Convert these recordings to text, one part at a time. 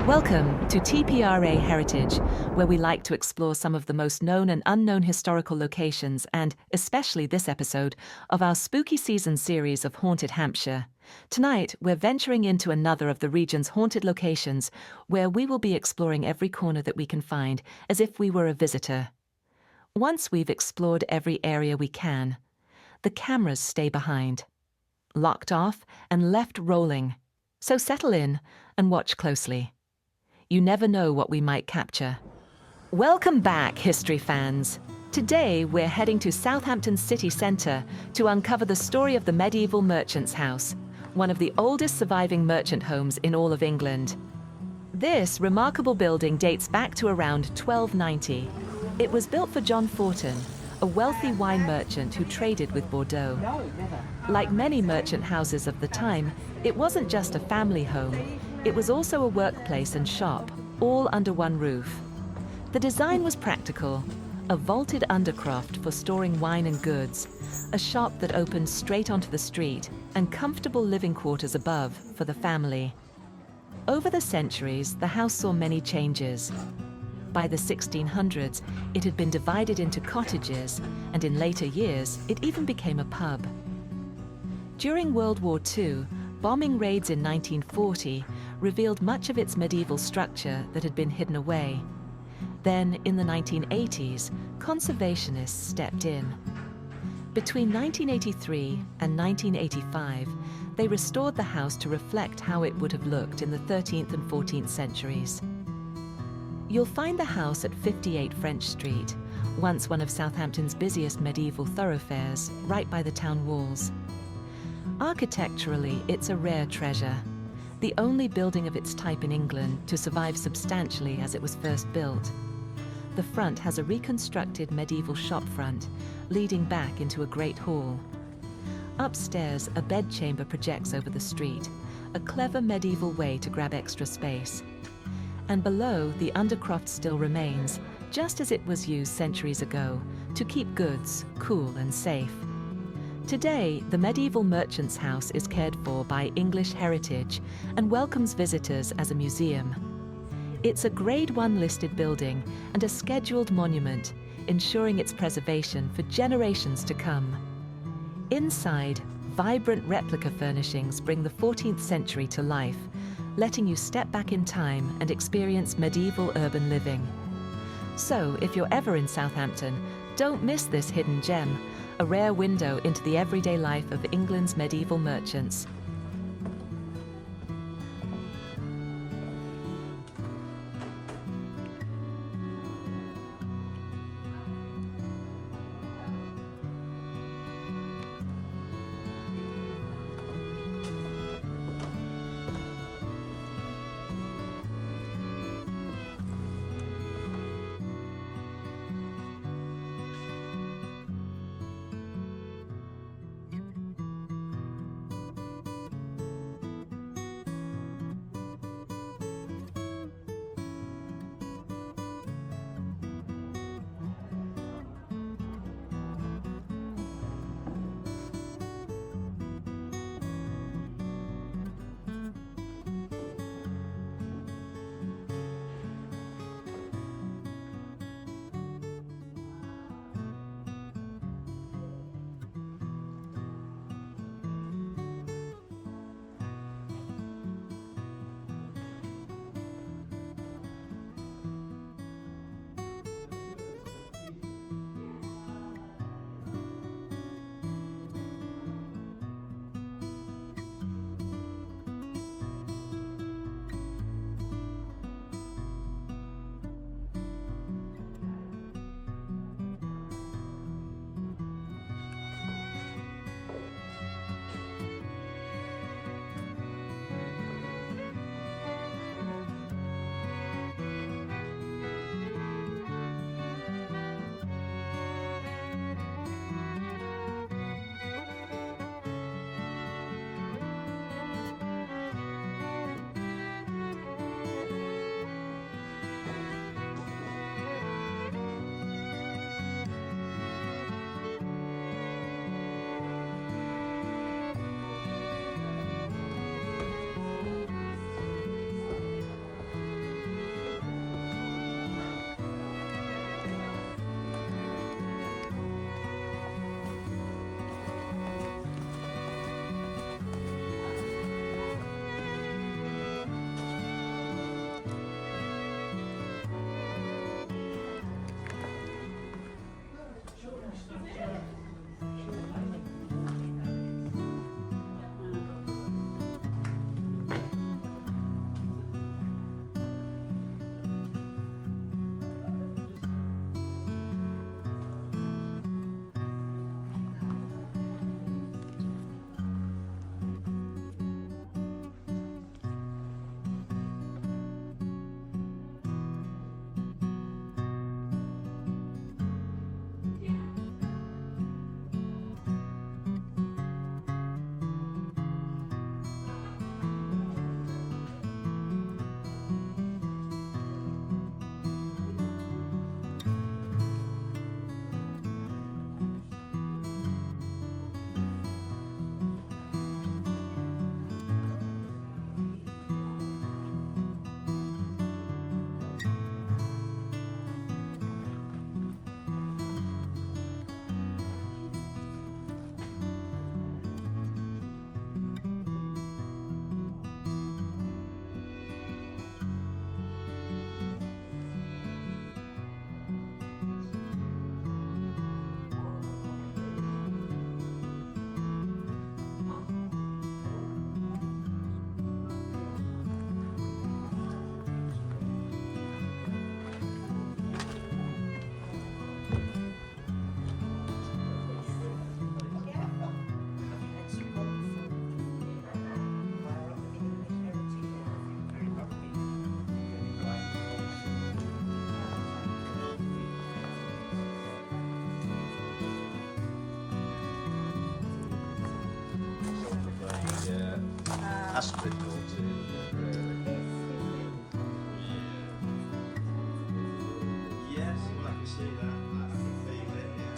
Welcome to TPRA Heritage, where we like to explore some of the most known and unknown historical locations and, especially this episode, of our spooky season series of Haunted Hampshire. Tonight, we're venturing into another of the region's haunted locations, where we will be exploring every corner that we can find, as if we were a visitor. Once we've explored every area we can, the cameras stay behind, locked off and left rolling. So settle in and watch closely. You never know what we might capture. Welcome back, history fans. Today, we're heading to Southampton city centre to uncover the story of the medieval merchant's house, one of the oldest surviving merchant homes in all of England. This remarkable building dates back to around 1290. It was built for John Fortin, a wealthy wine merchant who traded with Bordeaux. Like many merchant houses of the time, it wasn't just a family home. It was also a workplace and shop, all under one roof. The design was practical, a vaulted undercroft for storing wine and goods, a shop that opened straight onto the street, and comfortable living quarters above for the family. Over the centuries, the house saw many changes. By the 1600s, it had been divided into cottages, and in later years, it even became a pub. During World War II, bombing raids in 1940 revealed much of its medieval structure that had been hidden away. Then, in the 1980s, conservationists stepped in. Between 1983 and 1985, they restored the house to reflect how it would have looked in the 13th and 14th centuries. You'll find the house at 58 French Street, once one of Southampton's busiest medieval thoroughfares, right by the town walls. Architecturally, it's a rare treasure, the only building of its type in England to survive substantially as it was first built. The front has a reconstructed medieval shop front, leading back into a great hall. Upstairs, a bedchamber projects over the street, a clever medieval way to grab extra space. And below, the undercroft still remains, just as it was used centuries ago, to keep goods cool and safe. Today, the medieval merchant's house is cared for by English Heritage and welcomes visitors as a museum. It's a Grade 1 listed building and a scheduled monument, ensuring its preservation for generations to come. Inside, vibrant replica furnishings bring the 14th century to life, letting you step back in time and experience medieval urban living. So, if you're ever in Southampton, don't miss this hidden gem, a rare window into the everyday life of England's medieval merchants. That's a bit cool too. Yes, well I can see that. I can feel it, yeah.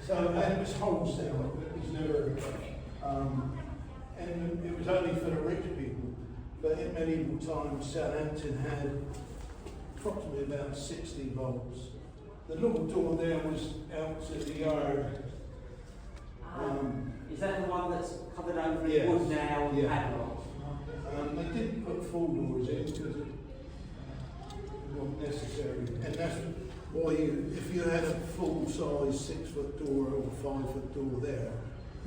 So, and it was wholesale, it was never, and it was only for the rich people. But in medieval times, Southampton had approximately about 60 volts. The little door there was out to the yard. Is that the one that's covered over Yes. in wood now and Yeah. padlocked? They didn't put full doors in because it wasn't necessary. And that's why if you had a full-size 6-foot door or 5-foot door there,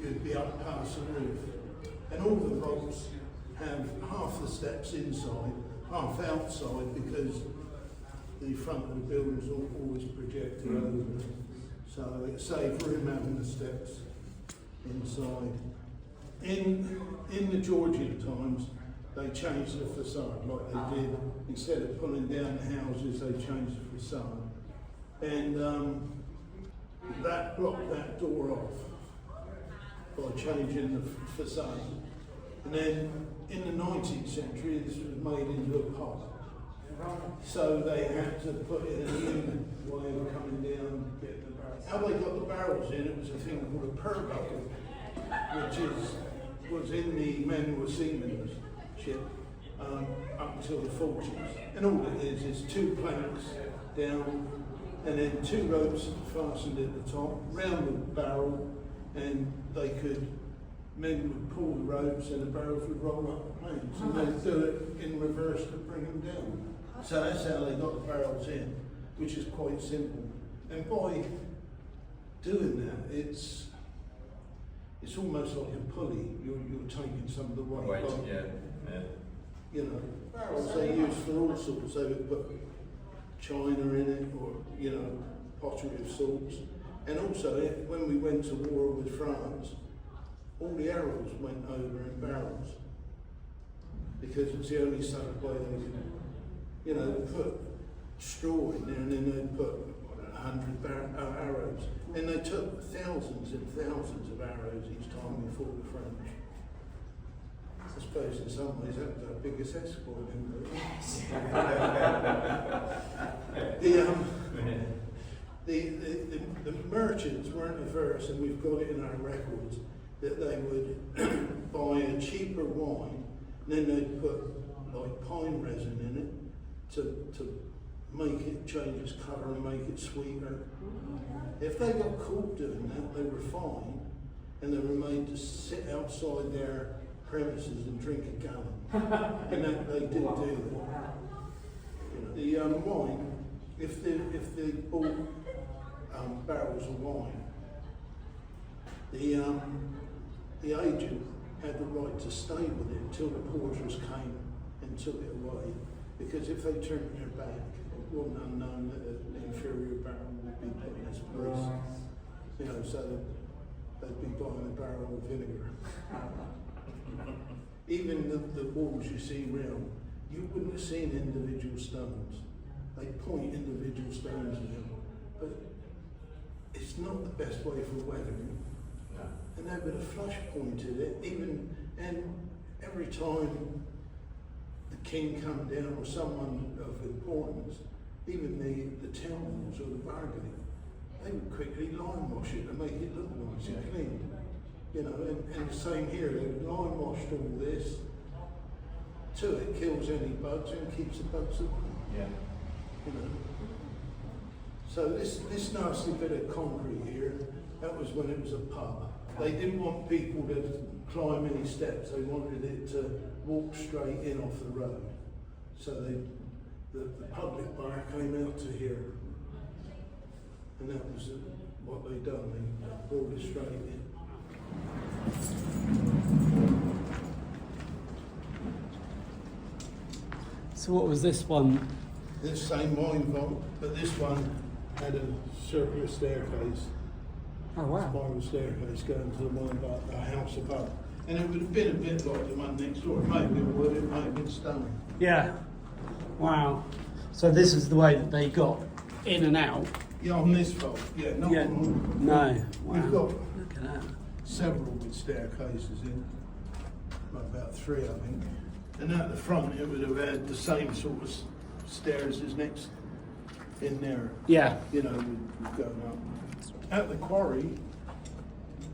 you'd be up past the roof. And all the vaults have half the steps inside, half outside, because the front of the building's always projected over. So it saved room having the steps inside. In the Georgian times, they changed the facade like they did. Instead of pulling down the houses, they changed the facade. And that blocked that door off by changing the facade. And then in the 19th century, this was made into a pub. So they had to put it in a unit while they were coming down, getting the barrels. How they got the barrels in, it was a thing called a purr bucket, which was in the manual seamanship up until the 40s. And all it is 2 planks down, and then 2 ropes fastened at the top, round the barrel, and men would pull the ropes and the barrels would roll up the planks, and they'd do it in reverse to bring them down. So that's how they got the barrels in, which is quite simple. And by doing that, it's almost like a pulley. You're taking some of the weight. Weight, yeah. You know, barrels they use for all sorts. They would put china in it, or pottery of sorts. And also, when we went to war with France, all the arrows went over in barrels because it's the only safe way they could, put straw in there, and then they'd put 100 arrows, and they took thousands and thousands of arrows each time we fought the French. I suppose in some ways that was our biggest export in the merchants weren't averse, and we've got it in our records, that they would buy a cheaper wine, and then they'd put like pine resin in it to make it change its colour and make it sweeter. If they got caught doing that, they were fined, and they were made to sit outside their premises and drink a gallon. And that they did do that. The wine, if they bought barrels of wine, the agent had the right to stay with it until the porters came and took it away. Because if they turned their back, it wasn't unknown that an inferior barrel would be put in its place. So they'd be buying a barrel of vinegar. Even the walls you see round, you wouldn't have seen individual stones. They point individual stones in them, but it's not the best way for weathering. No. And they would have flush pointed it, and every time the king come down or someone of importance, even the towns or the bargaining, they would quickly lime wash it and make it look nice and clean. And the same here, they would lime wash all this till it kills any bugs and keeps the bugs away. Yeah. So So this nasty bit of concrete here, that was when it was a pub. They didn't want people to climb any steps. They wanted it to walk straight in off the road. So the public bar came out to here. And that was what they done. They brought it straight in. So what was this one? This same wine vault, but this one had a circular staircase. Oh wow. Spiral staircase going to the one above, the house above. And it would have been a bit like the one next door. It might have been wood, it might have been stone. Yeah. Wow. So this is the way that they got in and out. Yeah, on this vault, yeah, not Yeah. on all. No. Wow. We've got Look at that. several with staircases in, about 3 I think. And at the front it would have had the same sort of stairs as next in there, Yeah. you know, with going up. At the quarry,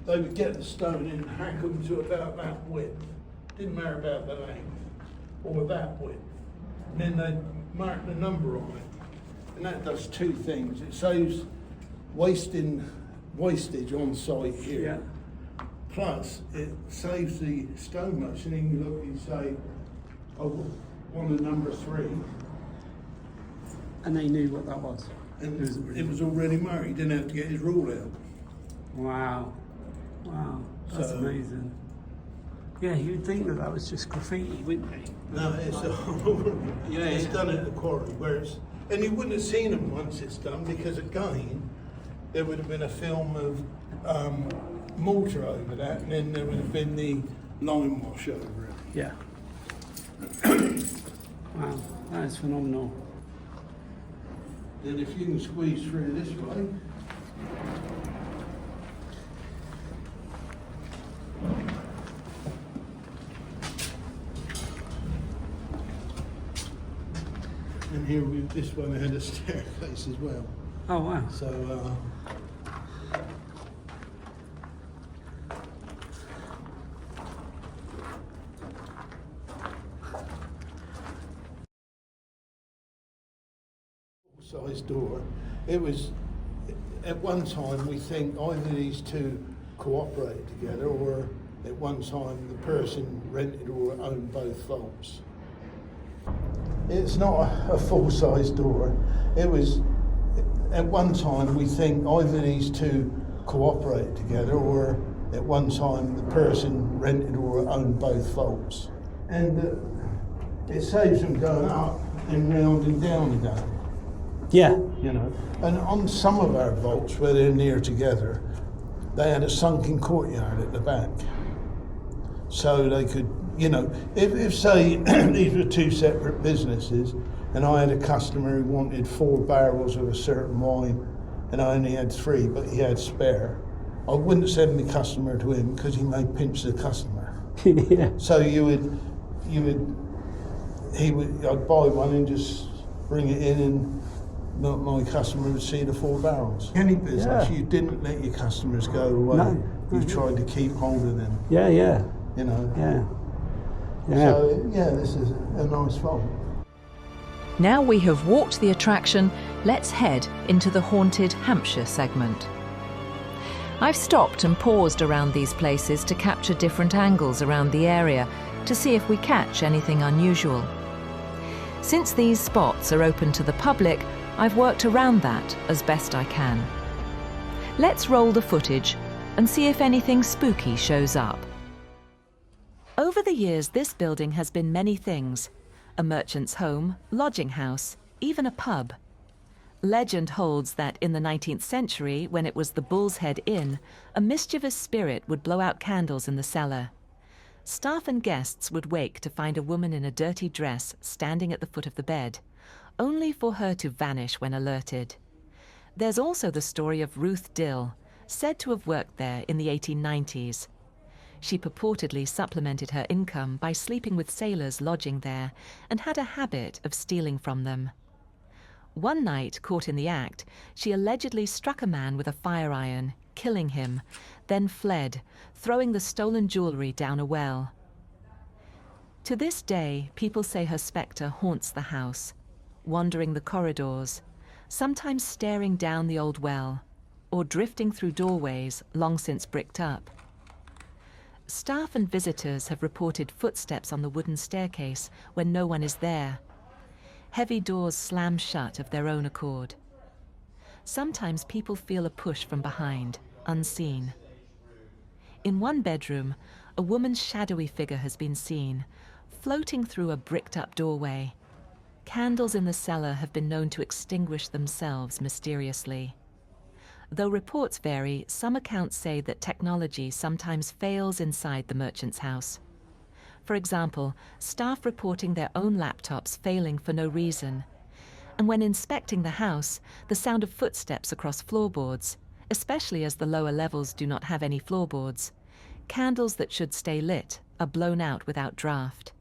they would get the stone and hack them to about that width. Didn't matter about the length, or that width. And then they'd mark the number on it. And that does 2 things. It saves wastage on site here. Yeah. Plus, it saves the stone much. And then you look and say, oh, want a number 3. And they knew what that was. And it was already marked. He didn't have to get his rule out. Wow. Wow. That's So- amazing. Yeah, you'd think that was just graffiti, wouldn't you? No, it's it's done at the quarry where it's, and you wouldn't have seen them once it's done because again, there would have been a film of mortar over that, and then there would have been the lime wash over it. Yeah. Wow, that is phenomenal. And if you can squeeze through this way. And here this one had a staircase as well. Oh wow. So size door. It was at one time we think either these two cooperated together, or at one time the person rented or owned both vaults. It's not a full-size door. It was at one time we think either these two cooperated together, or at one time the person rented or owned both vaults. And it saves them going up and round and down again. Yeah. You know, and on some of our vaults where they're near together, they had a sunken courtyard at the back, so they could, you know, if say these were 2 separate businesses, and I had a customer who wanted 4 barrels of a certain wine, and I only had 3, but he had spare, I wouldn't send the customer to him because he may pinch the customer. Yeah. So I'd buy one and just bring it in, and my customer would see the 4 barrels. Any business, Yeah. you didn't let your customers go away. No. You tried to keep hold of them, Yeah, yeah. you know. Yeah. Yeah. So, yeah, this is a nice vault. Now we have walked the attraction, let's head into the haunted Hampshire segment. I've stopped and paused around these places to capture different angles around the area to see if we catch anything unusual. Since these spots are open to the public, I've worked around that as best I can. Let's roll the footage and see if anything spooky shows up. Over the years, this building has been many things: a merchant's home, lodging house, even a pub. Legend holds that in the 19th century, when it was the Bull's Head Inn, a mischievous spirit would blow out candles in the cellar. Staff and guests would wake to find a woman in a dirty dress standing at the foot of the bed, only for her to vanish when alerted. There's also the story of Ruth Dill, said to have worked there in the 1890s. She purportedly supplemented her income by sleeping with sailors lodging there and had a habit of stealing from them. One night, caught in the act, she allegedly struck a man with a fire iron, killing him, then fled, throwing the stolen jewellery down a well. To this day, people say her spectre haunts the house, wandering the corridors, sometimes staring down the old well, or drifting through doorways long since bricked up. Staff and visitors have reported footsteps on the wooden staircase when no one is there. Heavy doors slam shut of their own accord. Sometimes people feel a push from behind, unseen. In one bedroom, a woman's shadowy figure has been seen, floating through a bricked-up doorway. Candles in the cellar have been known to extinguish themselves mysteriously. Though reports vary, some accounts say that technology sometimes fails inside the merchant's house. For example, staff reporting their own laptops failing for no reason. And when inspecting the house, the sound of footsteps across floorboards, especially as the lower levels do not have any floorboards. Candles that should stay lit are blown out without draft.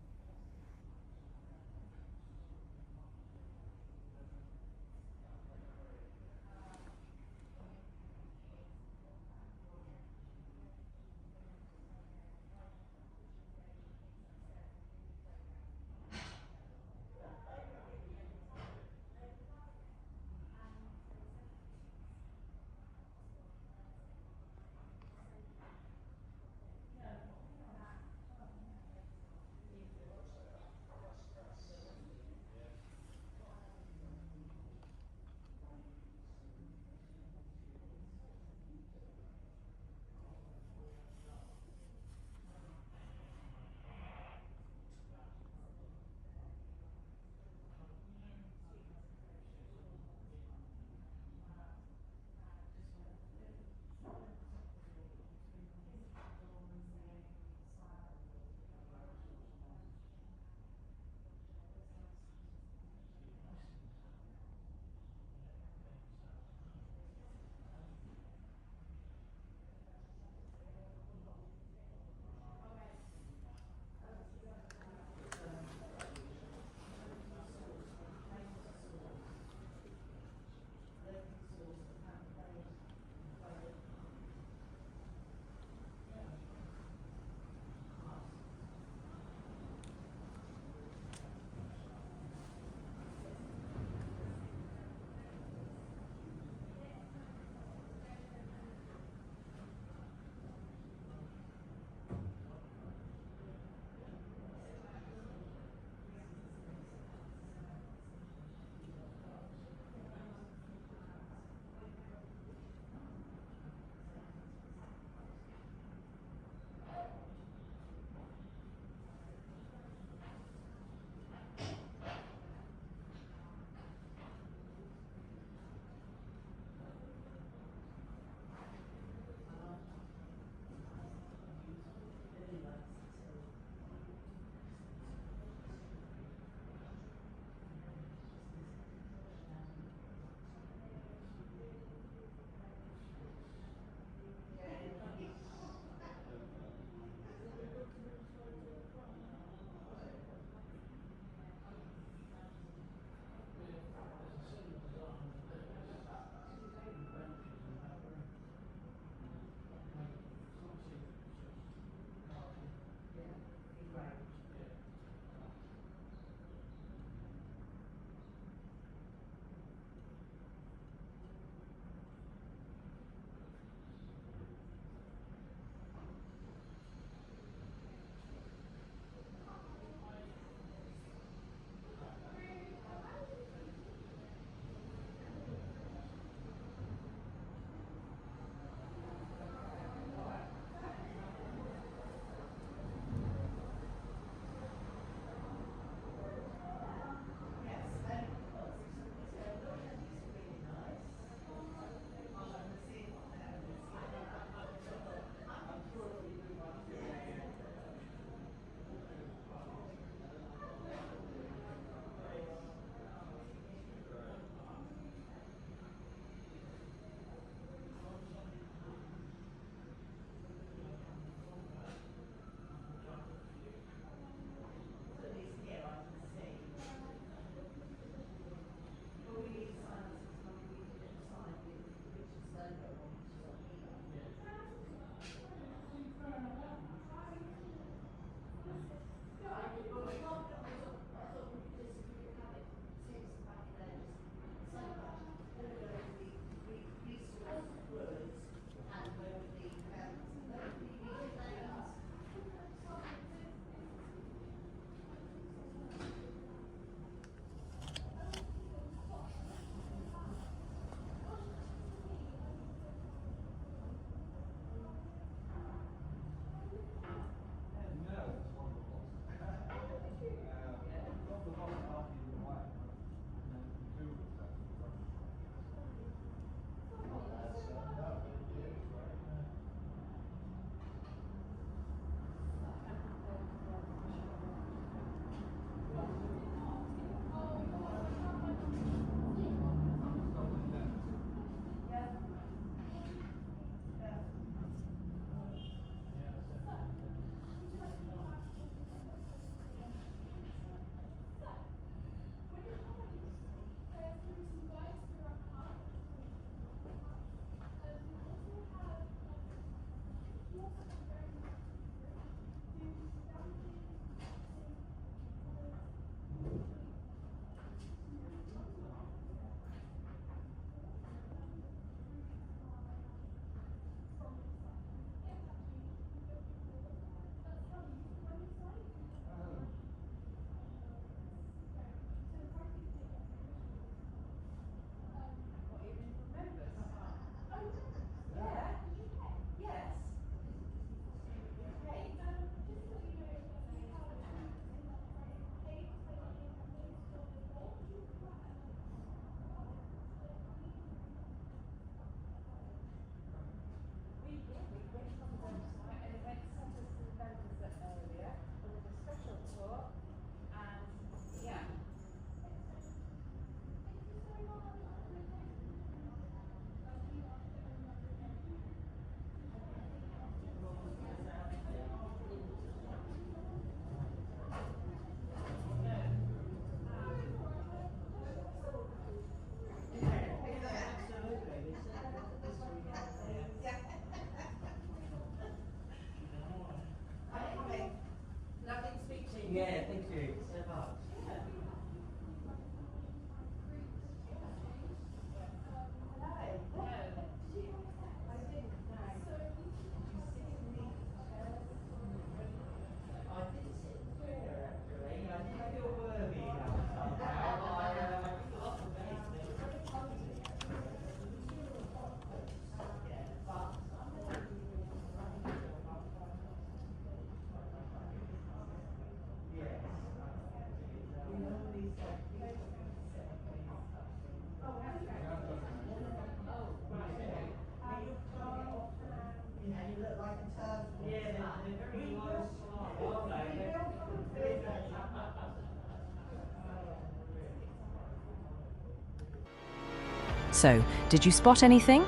So, did you spot anything?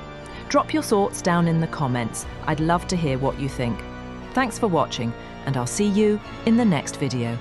Drop your thoughts down in the comments. I'd love to hear what you think. Thanks for watching, and I'll see you in the next video.